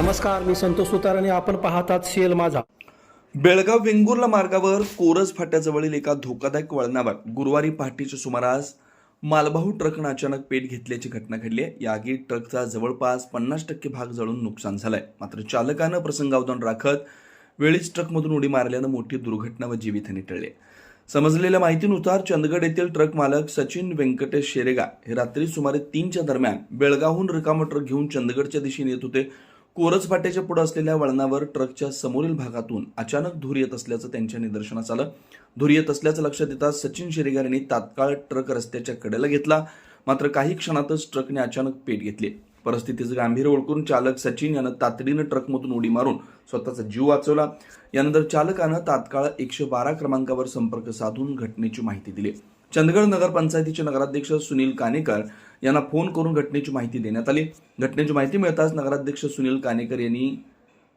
नमस्कार, मी संतोष सुतार आणि आपण पाहतात शेल माझा. बेळगाव वेंगुर्ला मार्गावर कोरज फाट्याजवळील एका धोकादायक वळणावर गुरुवारी पहाटेच्या सुमारास मालवाहू ट्रकनं अचानक पेट घेतल्याची घटना घडली आहे. या आगीत ट्रकचा जवळपास 50% भाग जळून नुकसान झालंय. मात्र चालकानं प्रसंगावधान राखत वेळीच ट्रकमधून उडी मारल्यानं मोठी दुर्घटना व जीवितहानी टळली. समजलेल्या माहितीनुसार चंदगड येथील ट्रक मालक सचिन व्यंकटेश शेरेगा हे रात्री सुमारे 3च्या दरम्यान बेळगावहून रिकामा ट्रक घेऊन चंदगडच्या दिशेने येत होते. कोरज फाट्याच्या पुढे असलेल्या वळणावर ट्रकच्या समोरील भागातून अचानक धूर येत असल्याचं त्यांच्या निदर्शनास आलं. धूर येत असल्याचं लक्षात येताच सचिन शेरेगार यांनी तात्काळ ट्रक रस्त्याच्या कडेला घेतला. मात्र काही क्षणातच ट्रकने अचानक पेट घेतली. परिस्थितीचं गांभीर्य ओळखून चालक सचिन यानं तातडीनं ट्रकमधून उडी मारून स्वतःचा जीव वाचवला. यानंतर चालकानं तात्काळ 112 क्रमांकावर संपर्क साधून घटनेची माहिती दिली. चंदगड नगरपंचायतीचे नगराध्यक्ष सुनील कानेकर यांना फोन करून घटनेची माहिती देण्यात आली. घटनेची माहिती मिळताच नगराध्यक्ष सुनील कानेकर यांनी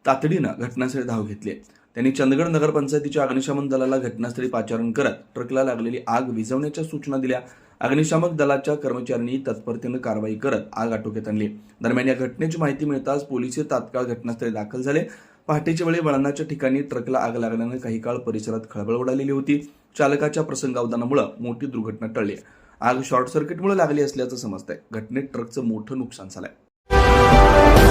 तातडीनं घटनास्थळी धाव घेतली. त्यांनी चंदगड नगरपंचायतीच्या अग्निशमन दलाला घटनास्थळी पाचारण करत ट्रकला लागलेली आग विझवण्याच्या सूचना दिल्या. अग्निशामक दलाच्या कर्मचाऱ्यांनी तत्परतेनं कारवाई करत आग आटोक्यात आणली. दरम्यान या घटनेची माहिती मिळताच पोलिस तात्काळ घटनास्थळी दाखल झाले. पहाटेच्या वेळी वळणाच्या ठिकाणी ट्रकला आग लागल्यानं काही काळ परिसरात खळबळ उडालेली होती. चालकाच्या प्रसंगावधानामुळे मोठी दुर्घटना टळली. आग शॉर्ट सर्किटमुळे लागली असल्याचं समजतंय. घटनेत ट्रकचं मोठं नुकसान झालंय.